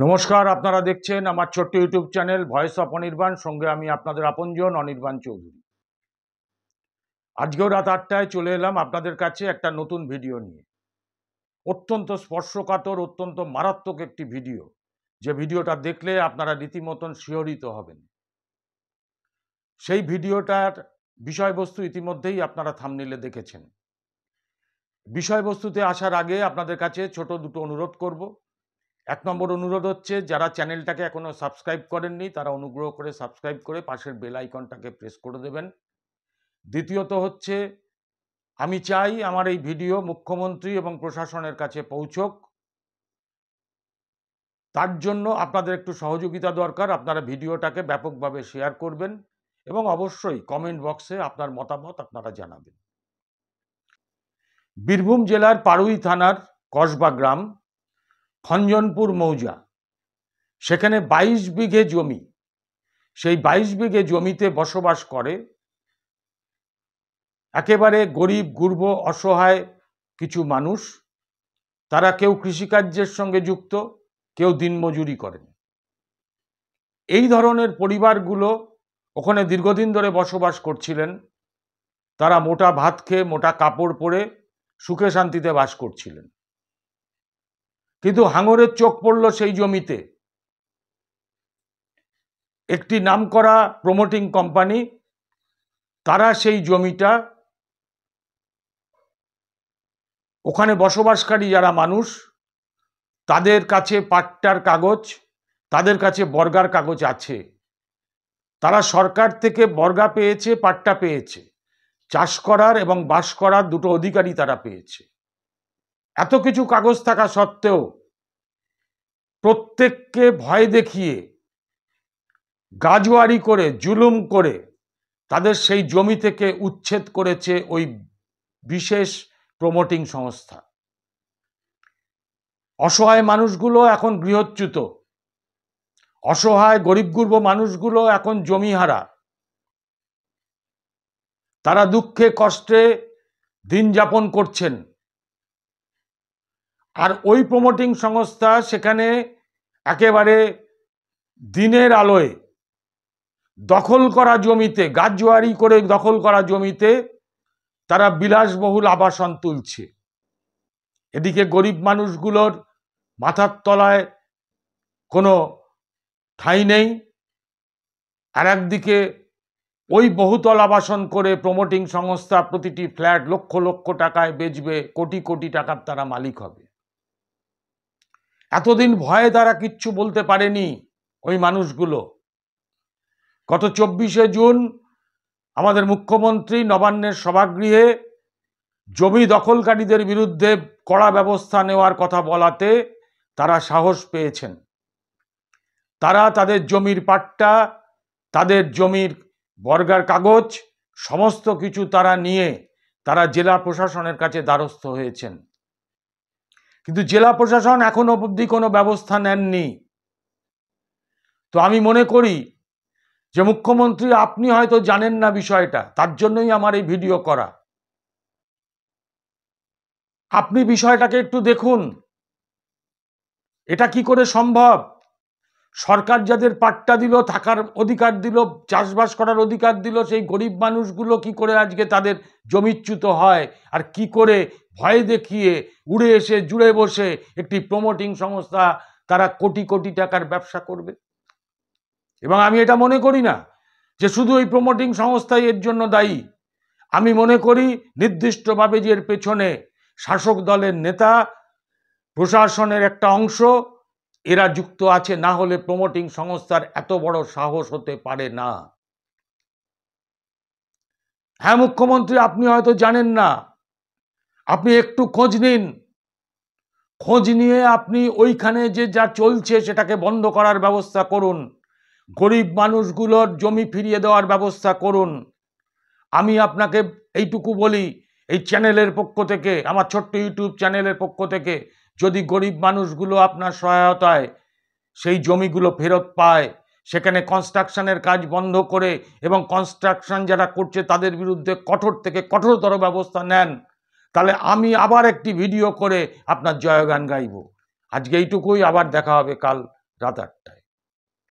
নমস্কার, আপনারা দেখছেন আমার ছোট্ট YouTube channel voice of Anirban. সঙ্গে আমি আপনাদের আপনজন অনির্বাণ চৌধুরী। আজকেও রাত 8টায় চলে এলাম আপনাদের কাছে একটা নতুন ভিডিও নিয়ে। অত্যন্ত স্পর্শকাতর, অত্যন্ত মারাত্মক একটি ভিডিও, যে ভিডিওটা দেখলে আপনারা রীতিমতন শিহরিত হবেন। সেই ভিডিওটার বিষয়বস্তু ইতিমধ্যেই আপনারা থাম্বনেইলে দেখেছেন। বিষয়বস্তুতে আসার আগে আপনাদের কাছে ছোট দুটো অনুরোধ করব। 1 নম্বর অনুরোধ হচ্ছে, যারা চ্যানেলটাকে এখনো সাবস্ক্রাইব করেননি তারা অনুগ্রহ করে সাবস্ক্রাইব করে পাশের বেল আইকনটাকে প্রেস করে দেবেন। দ্বিতীয়ত হচ্ছে, আমি চাই আমার এই ভিডিও মুখ্যমন্ত্রী এবং প্রশাসনের কাছে পৌঁছক। তার জন্য আপনাদের একটু সহযোগিতা দরকার। আপনারা ভিডিওটাকে ব্যাপকভাবে শেয়ার করবেন এবং অবশ্যই কমেন্ট বক্সে আপনার মতামত আপনারা জানাবেন। বীরভূম জেলার পাড়ুই থানার কসবা গ্রাম, খঞ্জনপুর মৌজা, সেখানে 22 বিঘে জমি। সেই 22 বিঘে জমিতে বসবাস করে একেবারে গরিব গুরব অসহায় কিছু মানুষ। তারা কেউ কৃষিকার্যের সঙ্গে যুক্ত, কেউ দিনমজুরি করেন। এই ধরনের পরিবারগুলো ওখানে দীর্ঘদিন ধরে বসবাস করছিলেন। তারা মোটা ভাত খেয়ে মোটা কাপড় পরে সুখে শান্তিতে বাস করছিলেন। কিন্তু হাঙরের চোখ পড়ল সেই জমিতে। একটি নামকরা প্রমোটিং কোম্পানি, তারা সেই জমিটা, ওখানে বসবাসকারী যারা মানুষ, তাদের কাছে পাট্টার কাগজ, তাদের কাছে বর্গার কাগজ আছে। তারা সরকার থেকে বর্গা পেয়েছে, পাট্টা পেয়েছে। চাষ করার এবং বাস করার দুটো অধিকারই তারা পেয়েছে। এত কিছু কাগজ থাকা সত্ত্বেও প্রত্যেককে ভয় দেখিয়ে, গাজোয়ারি করে, জুলুম করে তাদের সেই জমি থেকে উচ্ছেদ করেছে ওই বিশেষ প্রমোটিং সংস্থা। অসহায় মানুষগুলো এখন গৃহচ্যুত, অসহায় গরিব গুরব মানুষগুলো এখন জমিহারা। তারা দুঃখে কষ্টে দিন যাপন করছেন। আর ওই প্রমোটিং সংস্থা সেখানে একেবারে দিনের আলোয় দখল করা জমিতে, গাজোয়ারি করে দখল করা জমিতে তারা বিলাসবহুল আবাসন তুলছে। এদিকে গরিব মানুষগুলোর মাথার তলায় কোনো ঠাঁই নেই, আর একদিকে ওই বহুতল আবাসন করে প্রমোটিং সংস্থা প্রতিটি ফ্ল্যাট লক্ষ লক্ষ টাকায় বেচবে, কোটি কোটি টাকার তারা মালিক হবে। এতদিন ভয়ে তারা কিচ্ছু বলতে পারেনি ওই মানুষগুলো। গত 24শে জুন আমাদের মুখ্যমন্ত্রী নবান্নের সভাগৃহে জমি দখলকারীদের বিরুদ্ধে কড়া ব্যবস্থা নেওয়ার কথা বলাতে তারা সাহস পেয়েছেন। তারা তাদের জমির পাট্টা, তাদের জমির বর্গার কাগজ সমস্ত কিছু তারা নিয়ে তারা জেলা প্রশাসনের কাছে দ্বারস্থ হয়েছেন। কিন্তু জেলা প্রশাসন এখনো অবধি কোনো ব্যবস্থা নেননি। তো আমি মনে করি যে মুখ্যমন্ত্রী, আপনি হয়তো জানেন না বিষয়টা, তার জন্যই আমার এই ভিডিও করা। আপনি বিষয়টাকে একটু দেখুন, এটা কি করে সম্ভব? সরকার যাদের পাট্টা দিল, থাকার অধিকার দিল, চাষবাস করার অধিকার দিল, সেই গরিব মানুষগুলো কি করে আজকে তাদের জমিচ্যুত হয়? আর কি করে ভয় দেখিয়ে উড়ে এসে জুড়ে বসে একটি প্রমোটিং সংস্থা তারা কোটি কোটি টাকার ব্যবসা করবে? এবং আমি এটা মনে করি না যে শুধু এই প্রমোটিং সংস্থাই এর জন্য দায়ী। আমি মনে করি নির্দিষ্টভাবে যে এর পেছনে শাসক দলের নেতা, প্রশাসনের একটা অংশ এরা যুক্ত আছে, না হলে প্রমোটিং সংস্থার এত বড় সাহস হতে পারে না। হ্যাঁ মুখ্যমন্ত্রী, আপনি হয়তো জানেন না, আপনি একটু খোঁজ নিন। খোঁজ নিয়ে আপনি ওইখানে যে যা চলছে সেটাকে বন্ধ করার ব্যবস্থা করুন। গরিব মানুষগুলোর জমি ফিরিয়ে দেওয়ার ব্যবস্থা করুন। আমি আপনাকে এইটুকু বলি, এই চ্যানেলের পক্ষ থেকে, আমার ছোট্ট ইউটিউব চ্যানেলের পক্ষ থেকে, যদি গরিব মানুষগুলো আপনার সহায়তায় সেই জমিগুলো ফেরত পায়, সেখানে কনস্ট্রাকশনের কাজ বন্ধ করে এবং কনস্ট্রাকশন যারা করছে তাদের বিরুদ্ধে কঠোর থেকে কঠোরতর ব্যবস্থা নেন, তাহলে আমি আবার একটি ভিডিও করে আপনার জয়গান গাইব। আজকে এইটুকুই, আবার দেখা হবে কাল রাত 8টায়।